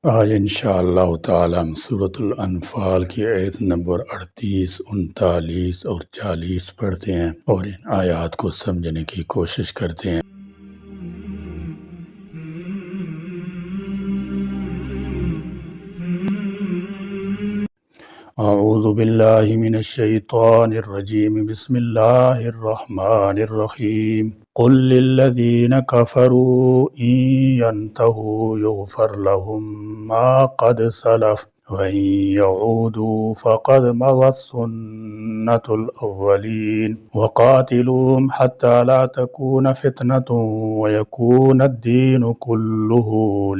آج انشاءاللہ تعالی ہم سورۃ الانفال کی آیت نمبر 38، 39 اور 40 پڑھتے ہیں اور ان آیات کو سمجھنے کی کوشش کرتے ہیں۔ اعوذ باللہ من الشیطان الرجیم، بسم اللہ الرحمن الرحیم۔ قل للذین کفروا ان ینتہوا یغفر لهم ما قد سلف وَإِن يَعُودُوا فَقَدْ مَضَتْ سُنَّةُ الْأَوَّلِينَ وَقَاتِلُوهُمْ حَتَّى لَا تَكُونَ فِتْنَةٌ وَيَكُونَ الدِّينُ كُلُّهُ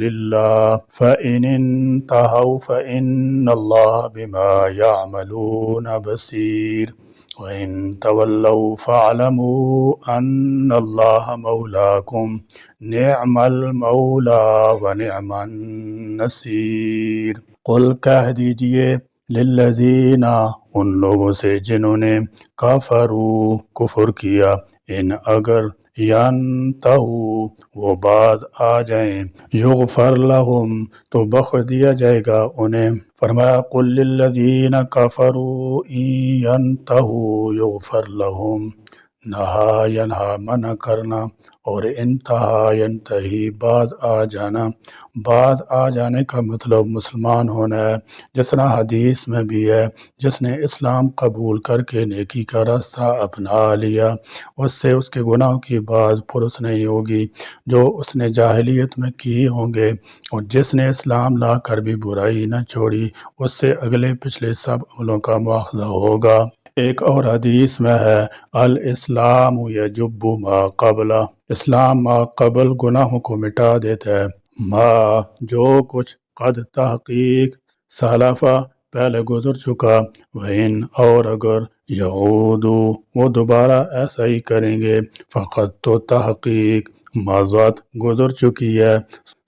لِلَّهِ فَإِنِ انتهوا فَإِنَّ اللَّهَ بِمَا يَعْمَلُونَ بَصِيرٌ وَإِن تَوَلَّوْا فَاعْلَمُوا أَنَّ اللَّهَ مَوْلَاكُمْ نِعْمَ الْمَوْلَىٰ وَنِعْمَ النَّصِيرُ۔ قل کہہ دیجئے للذین ان لوگوں سے جنہوں نے کفروا کفر کیا، ان اگر ینتہوا وہ باز آ جائیں، یغفر لہم تو بخش دیا جائے گا انہیں۔ فرمایا قل للذین کفروا ان ینتہوا یغفر لہم، نہا ینہا منع کرنا، اور انتہا ینتہی بعد آ جانا۔ بعد آ جانے کا مطلب مسلمان ہونا ہے، جس طرح حدیث میں بھی ہے جس نے اسلام قبول کر کے نیکی کا راستہ اپنا لیا، اس سے اس کے گناہوں کی باز پرس نہیں ہوگی جو اس نے جاہلیت میں کی ہوں گے، اور جس نے اسلام لا کر بھی برائی نہ چھوڑی اس سے اگلے پچھلے سب عملوں کا مواخذہ ہوگا۔ ایک اور حدیث میں ہے الاسلام یجب ما قبلہ، اسلام ما قبل گناہوں کو مٹا دیتا ہے، ما جو کچھ قد تحقیق سلفا پہلے گزر چکا، وَإِن اور اگر یعودو وہ دوبارہ ایسا ہی کریں گے، فقط تو تحقیق مضت گزر چکی ہے،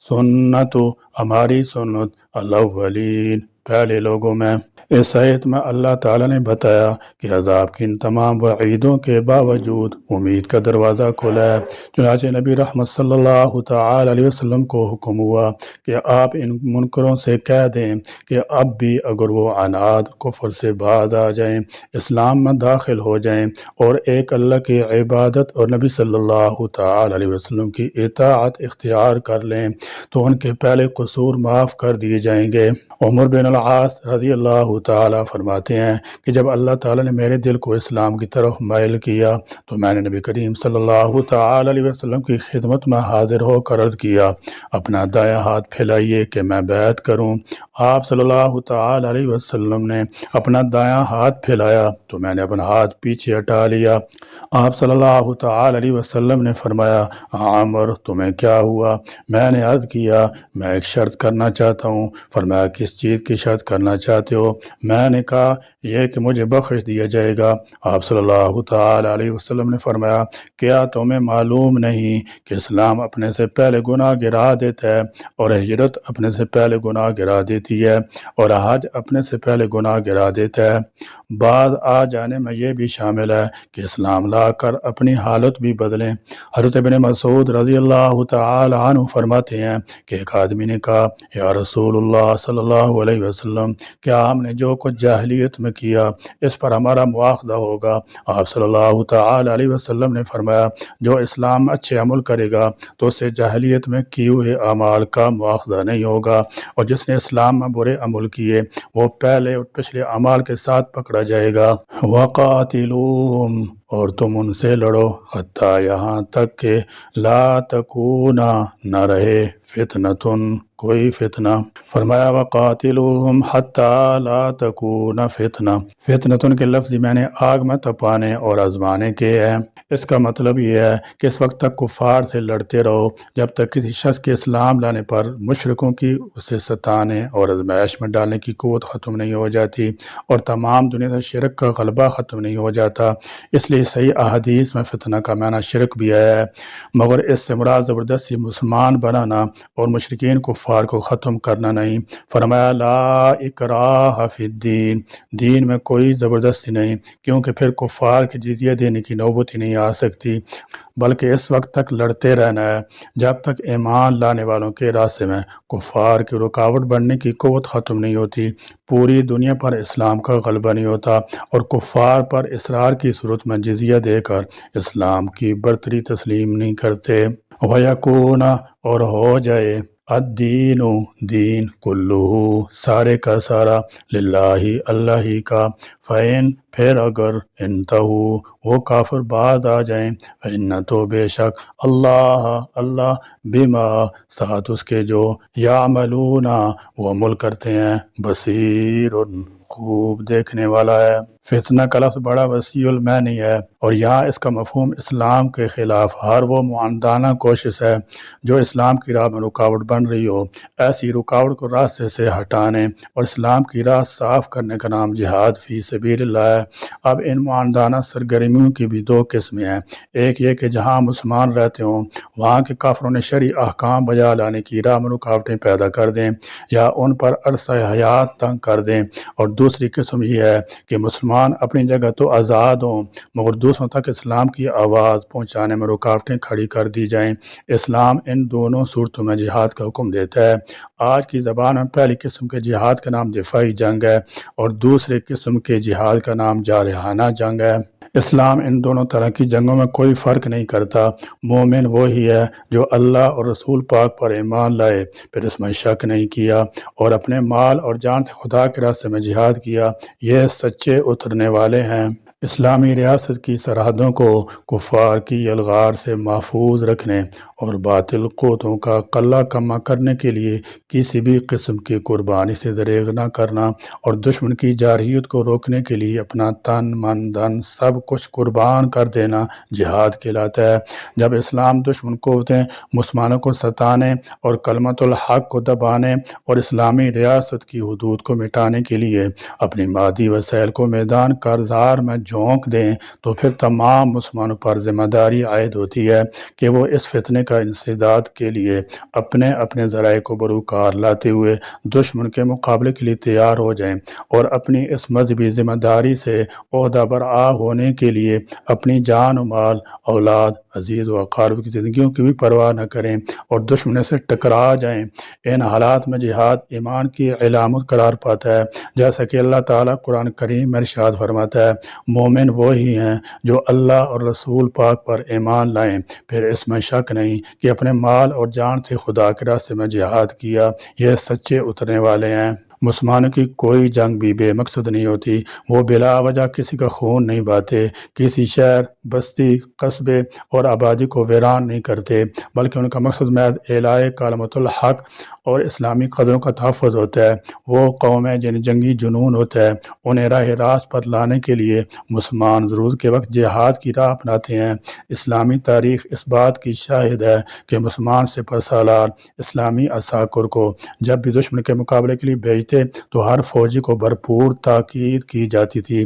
سنت ہماری سنت الاولین پہلے لوگوں میں۔ اس آیت میں اللہ تعالیٰ نے بتایا کہ عذاب کی ان تمام وعیدوں کے باوجود امید کا دروازہ کھلا ہے، چنانچہ نبی رحمت صلی اللہ تعالی علیہ وسلم کو حکم ہوا کہ آپ ان منکروں سے کہہ دیں کہ اب بھی اگر وہ عناد کفر سے باز آ جائیں، اسلام میں داخل ہو جائیں اور ایک اللہ کی عبادت اور نبی صلی اللہ تعالی علیہ وسلم کی اطاعت اختیار کر لیں تو ان کے پہلے قصور معاف کر دیے جائیں گے۔ عمر بن العاص رضی اللہ تعالیٰ فرماتے ہیں کہ جب اللہ تعالیٰ نے میرے دل کو اسلام کی طرف مائل کیا تو میں نے نبی کریم صلی اللہ تعالی علیہ وسلم کی خدمت میں حاضر ہو کر عرض کیا اپنا دایاں ہاتھ پھیلائیے کہ میں بیعت کروں۔ آپ صلی اللہ تعالی علیہ وسلم نے اپنا دایاں ہاتھ پھیلایا تو میں نے اپنا ہاتھ پیچھے ہٹا لیا۔ آپ صلی اللہ تعالی علیہ وسلم نے فرمایا عمر تمہیں کیا ہوا؟ میں نے عرض کیا میں ایک شرط کرنا چاہتا ہوں۔ فرمایا کس چیز کی شرط کرنا چاہتے ہو؟ میں نے کہا یہ کہ مجھے بخش دیا جائے گا۔ آپ صلی اللہ تعالی علیہ وسلم نے فرمایا کیا تمہیں معلوم نہیں کہ اسلام اپنے سے پہلے گناہ گرا دیتا ہے اور ہجرت اپنے سے پہلے گناہ گرا دیتی ہے اور حج اپنے سے پہلے گناہ گرا دیتا ہے۔ بعد آ جانے میں یہ بھی شامل ہے کہ اسلام لا کر اپنی حالت بھی بدلیں۔ حضرت ابن مسعود رضی اللہ تعالی عنہ فرماتے ہیں کہ ایک آدمی نے کہا یا رسول اللہ صلی اللہ علیہ وسلم کیا ہم نے جو کچھ جاہلیت میں کیا اس پر ہمارا مواخذہ ہوگا؟ آپ صلی اللہ تعالی علیہ وسلم نے فرمایا جو اسلام میں اچھے عمل کرے گا تو اس سے جاہلیت میں کیے ہوئے اعمال کا مواخذہ نہیں ہوگا، اور جس نے اسلام میں برے عمل کیے وہ پہلے اور پچھلے اعمال کے ساتھ پکڑا جائے گا۔ وَقَاتِلُوهُمْ اور تم ان سے لڑو حتیٰ یہاں تک کہ لا تکونا نہ رہے فتنتن کوئی فتنہ۔ فرمایا وقاتلوہم حتیٰ لا تکون فتنہ، فتنتن کے لفظ میں نے آگ میں تپانے اور آزمانے کے ہیں۔ اس کا مطلب یہ ہے کہ اس وقت تک کفار سے لڑتے رہو جب تک کسی شخص کے اسلام لانے پر مشرکوں کی اسے ستانے اور آزمائش میں ڈالنے کی قوت ختم نہیں ہو جاتی اور تمام دنیا سے شرک کا غلبہ ختم نہیں ہو جاتا۔ اس لیے صحیح احادیث میں فتنہ کا معنی شرک بھی آیا ہے، مگر اس سے مراد زبردستی مسلمان بنانا اور مشرکین کفار کو ختم کرنا نہیں۔ فرمایا لا اکراہ فی الدین، دین میں کوئی زبردستی نہیں، کیونکہ پھر کفار کے جزیہ دینے کی نوبت ہی نہیں آ سکتی، بلکہ اس وقت تک لڑتے رہنا ہے جب تک ایمان لانے والوں کے راستے میں کفار کی رکاوٹ بننے کی قوت ختم نہیں ہوتی، پوری دنیا پر اسلام کا غلبہ نہیں ہوتا اور کفار پر اصرار کی صورت میں جزیہ دے کر اسلام کی برتری تسلیم نہیں کرتے۔ وَيَكُونَ اور ہو جائے الدین دین کلہ سارے کا سارا للہ اللہ ہی کا، فَإِن پھر اگر انتہو وہ کافر بعد آ جائیں، فَإِنَّ تو بے شک اللہ بما ساتھ اس کے جو یعملون وہ عمل کرتے ہیں بصیر خوب دیکھنے والا ہے۔ فتنہ کا لفظ بڑا وسیع المعنی ہے اور یہاں اس کا مفہوم اسلام کے خلاف ہر وہ معاندانہ کوشش ہے جو اسلام کی راہ میں رکاوٹ بن رہی ہو۔ ایسی رکاوٹ کو راستے سے ہٹانے اور اسلام کی راہ صاف کرنے کا نام جہاد فی سبیل اللہ ہے۔ اب ان معاندانہ سرگرمیوں کی بھی دو قسمیں ہیں، ایک یہ کہ جہاں مسلمان رہتے ہوں وہاں کے کافروں نے شرعی احکام بجا لانے کی راہ میں رکاوٹیں پیدا کر دیں یا ان پر عرصہ حیات تنگ کر دیں، اور دوسری قسم یہ ہے کہ مسلمان اپنی جگہ تو آزاد ہوں مگر دوسروں تک اسلام کی آواز پہنچانے میں رکاوٹیں کھڑی کر دی جائیں۔ اسلام ان دونوں صورتوں میں جہاد کا حکم دیتا ہے۔ آج کی زبان میں پہلی قسم کے جہاد کا نام دفاعی جنگ ہے اور دوسری قسم کے جہاد کا نام جارحانہ جنگ ہے۔ اسلام ان دونوں طرح کی جنگوں میں کوئی فرق نہیں کرتا۔ مومن وہی ہے جو اللہ اور رسول پاک پر ایمان لائے پھر اس میں شک نہیں کیا اور اپنے مال اور جان سے خدا کے راستے میں جہاد کیا، یہ سچے اترنے والے ہیں۔ اسلامی ریاست کی سرحدوں کو کفار کی یلغار سے محفوظ رکھنے اور باطل قوتوں کا قلہ کما کرنے کے لیے کسی بھی قسم کی قربانی سے دریغ نہ کرنا اور دشمن کی جارحیت کو روکنے کے لیے اپنا تن من دھن سب کچھ قربان کر دینا جہاد کہلاتا ہے۔ جب اسلام دشمن قوتیں مسلمانوں کو ستانے اور کلمت الحق کو دبانے اور اسلامی ریاست کی حدود کو مٹانے کے لیے اپنی مادی وسائل کو میدان کارزار میں جھونک دیں تو پھر تمام مسلمانوں پر ذمہ داری عائد ہوتی ہے کہ وہ اس فتنے کا انسداد کے لیے اپنے ذرائع کو بروکار لاتے ہوئے دشمن کے مقابلے کے لیے تیار ہو جائیں اور اپنی اس مذہبی ذمہ داری سے عہدہ برآ ہونے کے لیے اپنی جان و مال، اولاد، عزیز و اقارب کی زندگیوں کی بھی پرواہ نہ کریں اور دشمن سے ٹکرا جائیں۔ ان حالات میں جہاد ایمان کی علامت قرار پاتا ہے، جیسا کہ اللہ تعالیٰ قرآن کریم میں ارشاد فرماتا ہے، مومن وہی ہیں جو اللہ اور رسول پاک پر ایمان لائیں پھر اس میں شک نہیں کہ اپنے مال اور جان سے خدا کے راستے میں جہاد کیا، یہ سچے اترنے والے ہیں۔ مسلمانوں کی کوئی جنگ بھی بے مقصد نہیں ہوتی، وہ بلا وجہ کسی کا خون نہیں بہاتے، کسی شہر، بستی، قصبے اور آبادی کو ویران نہیں کرتے، بلکہ ان کا مقصد محض اعلاء کلمت الحق اور اسلامی قدروں کا تحفظ ہوتا ہے۔ وہ قومیں جن جنگی جنون ہوتا ہے انہیں راہ راست پر لانے کے لیے مسلمان ضرورت کے وقت جہاد کی راہ اپناتے ہیں۔ اسلامی تاریخ اس بات کی شاہد ہے کہ مسلمان سپہ سالار اسلامی عساکر کو جب بھی دشمن کے مقابلے کے لیے بھیجتے تو ہر فوجی کو بھرپور تاکید کی جاتی تھی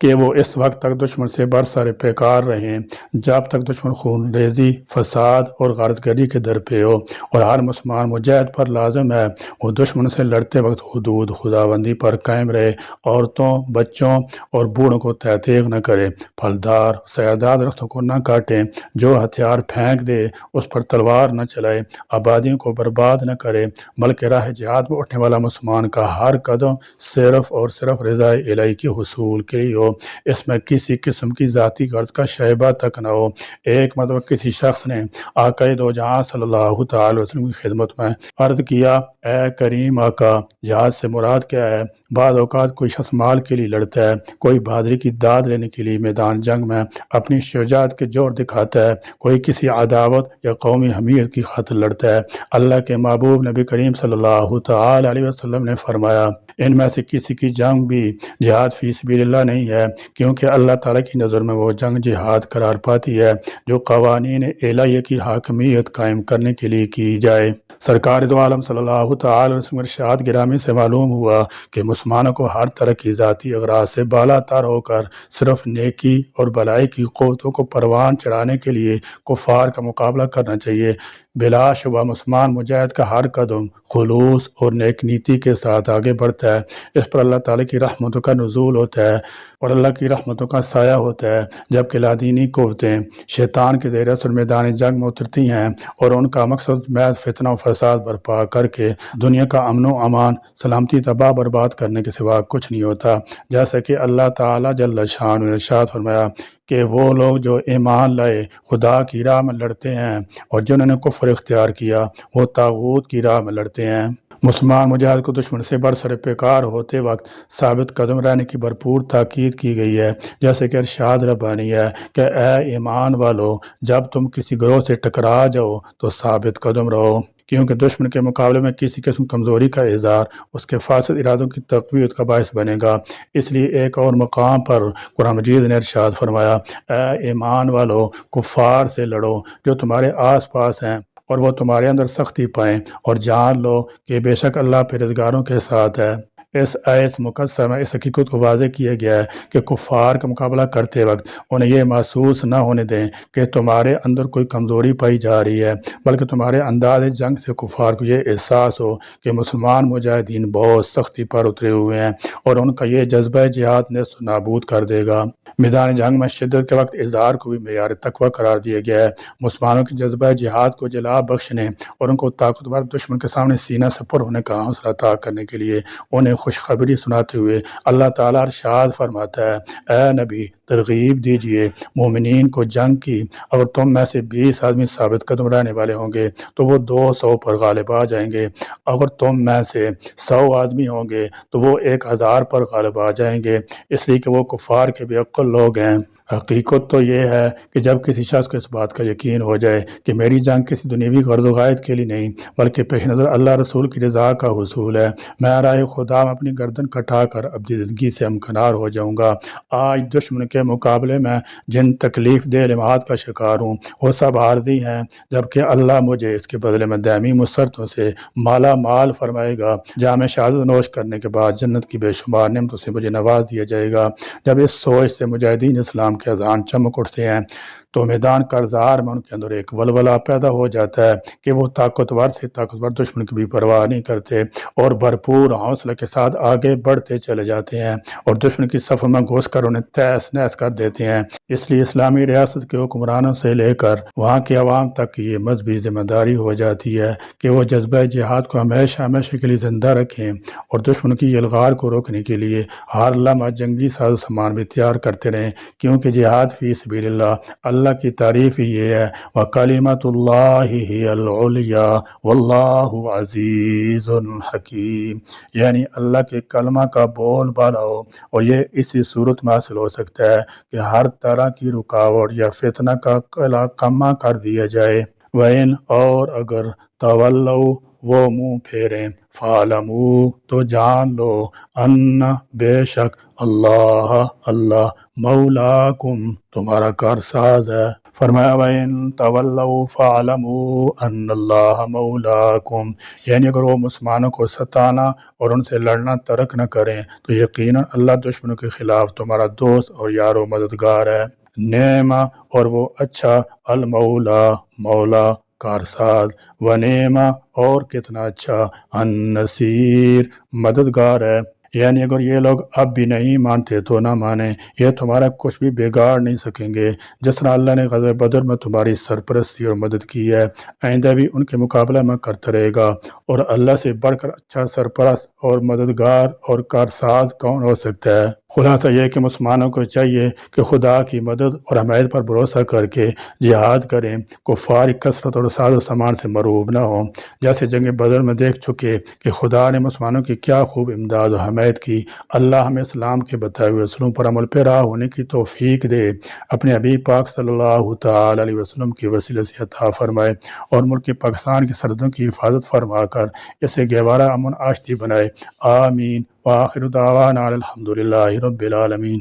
کہ وہ اس وقت تک دشمن سے برسر پیکار رہیں جب تک دشمن خون ریزی، فساد اور غارت گری کے در پہ ہو، اور ہر مسلمان مجاہد پر لازم ہے وہ دشمن سے لڑتے وقت حدود خداوندی پر قائم رہے، عورتوں، بچوں اور بوڑھوں کو تحقیق نہ کرے، پھلدار سایہدار درختوں کو نہ کاٹے، جو ہتھیار پھینک دے اس پر تلوار نہ چلائے، آبادیوں کو برباد نہ کرے، بلکہ راہ جہاد میں اٹھنے والا مسلمان کا ہر قدم صرف اور صرف رضا الہی کے حصول کے لیے ہو، اس میں کسی قسم کی ذاتی غرض کا شائبہ تک نہ ہو۔ ایک مرتبہ کسی شخص نے آقا دو جہاں صلی اللہ تعالی وسلم کی خدمت میں عرض کیا، اے کریم آقا، جہاد سے مراد کیا ہے؟ بعض اوقات کوئی شخص مال کے لیے لڑتا ہے، کوئی بہادری کی داد لینے کے لیے میدان جنگ میں اپنی شجاعت کے جوہر دکھاتا ہے، کوئی کسی عداوت یا قومی حمیت کی خاطر لڑتا ہے۔ اللہ کے محبوب نبی کریم صلی اللہ تعالی علیہ وسلم نے فرمایا، ان میں سے کسی کی جنگ بھی جہاد فی سبیل اللہ نہیں ہے، کیونکہ اللہ تعالیٰ کی نظر میں وہ جنگ جہاد قرار پاتی ہے جو قوانین الہیہ کی حاکمیت قائم کرنے کے لیے کی جائے۔ سرکار دو عالم صلی اللہ تعالی وسلم ارشاد گرامی سے معلوم ہوا کہ مسلمانوں کو ہر طرح کی ذاتی اغراض سے بالا تر ہو کر صرف نیکی اور بھلائی کی قوتوں کو پروان چڑھانے کے لیے کفار کا مقابلہ کرنا چاہیے۔ بلا شبہ مسلمان مجاہد کا ہر قدم خلوص اور نیک نیتی کے ساتھ آگے بڑھتا ہے، اس پر اللہ تعالیٰ کی رحمتوں کا نزول ہوتا ہے اور اللہ کی رحمتوں کا سایہ ہوتا ہے، جبکہ لادینی قوتیں شیطان کے زیر اثر میدان جنگ میں اترتی ہیں اور ان کا مقصد محض فتنہ و فساد برپا کر کے دنیا کا امن و امان سلامتی تباہ برباد کرنے کے سوا کچھ نہیں ہوتا، جیسا کہ اللہ تعالیٰ جل شان نے ارشاد فرمایا کہ وہ لوگ جو ایمان لائے خدا کی راہ میں لڑتے ہیں اور جنہوں نے کفر اختیار کیا وہ طاغوت کی راہ میں لڑتے ہیں۔ مسلمان مجاہد کو دشمن سے برسر پیکار ہوتے وقت ثابت قدم رہنے کی بھرپور تاکید کی گئی ہے، جیسے کہ ارشاد ربانی ہے کہ اے ایمان والو، جب تم کسی گروہ سے ٹکرا جاؤ تو ثابت قدم رہو، کیونکہ دشمن کے مقابلے میں کسی قسم کمزوری کا اظہار اس کے فاسد ارادوں کی تقویت کا باعث بنے گا۔ اس لیے ایک اور مقام پر قرآن مجید نے ارشاد فرمایا، اے ایمان والو، کفار سے لڑو جو تمہارے آس پاس ہیں اور وہ تمہارے اندر سختی پائیں، اور جان لو کہ بے شک اللہ پرہیزگاروں کے ساتھ ہے۔ اس آیت مقدسہ میں اس حقیقت کو واضح کیا گیا ہے کہ کفار کا مقابلہ کرتے وقت انہیں یہ محسوس نہ ہونے دیں کہ تمہارے اندر کوئی کمزوری پائی جا رہی ہے، بلکہ تمہارے انداز جنگ سے کفار کو یہ احساس ہو کہ مسلمان مجاہدین بہت سختی پر اترے ہوئے ہیں اور ان کا یہ جذبہ جہاد نیست و نابود کر دے گا۔ میدان جنگ میں شدت کے وقت اظہار کو بھی معیار تقویٰ قرار دیا گیا ہے۔ مسلمانوں کے جذبہ جہاد کو جلا بخشنے اور ان کو طاقتور دشمن کے سامنے سینہ سپر ہونے کا حوصلہ عطا کرنے کے لیے انہیں خوشخبری سناتے ہوئے اللہ تعالیٰ ارشاد فرماتا ہے، اے نبی ترغیب دیجئے مومنین کو جنگ کی، اگر تم میں سے 20 آدمی ثابت قدم رہنے والے ہوں گے تو وہ 200 پر غالب آ جائیں گے، اگر تم میں سے 100 آدمی ہوں گے تو وہ 1000 پر غالب آ جائیں گے، اس لیے کہ وہ کفار کے بے عقل لوگ ہیں۔ حقیقت تو یہ ہے کہ جب کسی شخص کو اس بات کا یقین ہو جائے کہ میری جنگ کسی دنیوی غرض و غائد کے لیے نہیں بلکہ پیش نظر اللہ رسول کی رضا کا حصول ہے، میں راہ خدا میں اپنی گردن کٹا کر ابدی زندگی سے ہمکنار ہو جاؤں گا۔ آج دشمن کے مقابلے میں جن تکلیف دہ لمحات کا شکار ہوں وہ سب عارضی ہیں، جبکہ اللہ مجھے اس کے بدلے میں دائمی مسرتوں سے مالا مال فرمائے گا، جام شہادت نوش کرنے کے بعد جنت کی بے شمار نعمتوں سے مجھے نواز دیا جائے گا۔ جب اس سوچ سے مجاہدین اسلام کے اذہان چمک اٹھتے ہیں تو میدان کارزار میں ان کے اندر ایک ولولہ پیدا ہو جاتا ہے کہ وہ طاقتور سے طاقتور دشمن کی بھی پرواہ نہیں کرتے اور بھرپور حوصلے کے ساتھ آگے بڑھتے چلے جاتے ہیں اور دشمن کی صف میں گھس کر انہیں تہس نہس کر دیتے ہیں۔ اس لیے اسلامی ریاست کے حکمرانوں سے لے کر وہاں کی عوام تک کی یہ مذہبی ذمہ داری ہو جاتی ہے کہ وہ جذبہ جہاد کو ہمیشہ ہمیشہ کے لیے زندہ رکھیں اور دشمن کی الغار کو روکنے کے لیے ہر لمحہ جنگی ساز و سامان بھی تیار کرتے رہیں، کیونکہ جہاد فی سبیل اللہ کی تعریف ہی یہ ہے، وَكَلِمَةُ اللَّهِ هِيَ الْعُلْيَا وَاللَّهُ عَزِيزٌ حَكِيمٌ، یعنی اللہ کے کلمہ کا بول بالا ہو، اور یہ اسی صورت میں حاصل ہو سکتا ہے کہ ہر طرح کی رکاوٹ یا فتنہ کا قلعہ کما کر دیا جائے۔ وَإِنْ، اور اگر تولوا وہ منہ پھیریں، فَاعْلَمُوا تو جان لو، ان بے شک اللہ مولاکم تمہارا کارساز ہے۔ فرمایا وَإِن تَوَلَّوْا فَاعْلَمُوا أَنَّ اللَّهَ مَوْلَاكُمْ، یعنی اگر وہ مسلمانوں کو ستانا اور ان سے لڑنا ترک نہ کریں تو یقیناً اللہ دشمنوں کے خلاف تمہارا دوست اور یار و مددگار ہے۔ نعم، اور وہ اچھا، المولا مولا کارساز، ونعم، اور کتنا اچھا، النصیر مددگار ہے۔ یعنی اگر یہ لوگ اب بھی نہیں مانتے تو نہ مانیں، یہ تمہارا کچھ بھی بگاڑ نہیں سکیں گے۔ جس طرح اللہ نے غزوہ بدر میں تمہاری سرپرستی اور مدد کی ہے، آئندہ بھی ان کے مقابلہ میں کرتا رہے گا، اور اللہ سے بڑھ کر اچھا سرپرست اور مددگار اور کارساز کون ہو سکتا ہے؟ خلاصہ یہ کہ مسلمانوں کو چاہیے کہ خدا کی مدد اور حمایت پر بھروسہ کر کے جہاد کریں، کفار کثرت اور ساز و سامان سے مرعوب نہ ہوں۔ جیسے جنگ بدر میں دیکھ چکے کہ خدا نے مسلمانوں کی کیا خوب امداد و حمایت کی۔ اللہ ہمیں اسلام کے بتائے ہوئے اصولوں پر عمل پیرا ہونے کی توفیق دے، اپنے حبیب پاک صلی اللہ تعالی علیہ وسلم کی وسیلے سے عطا فرمائے، اور ملک پاکستان کی سرحدوں کی حفاظت فرما کر اسے گہوارہ امن آشتی بنائے۔ آمین۔ وآخر دعوانا الحمدللہ رب العالمین۔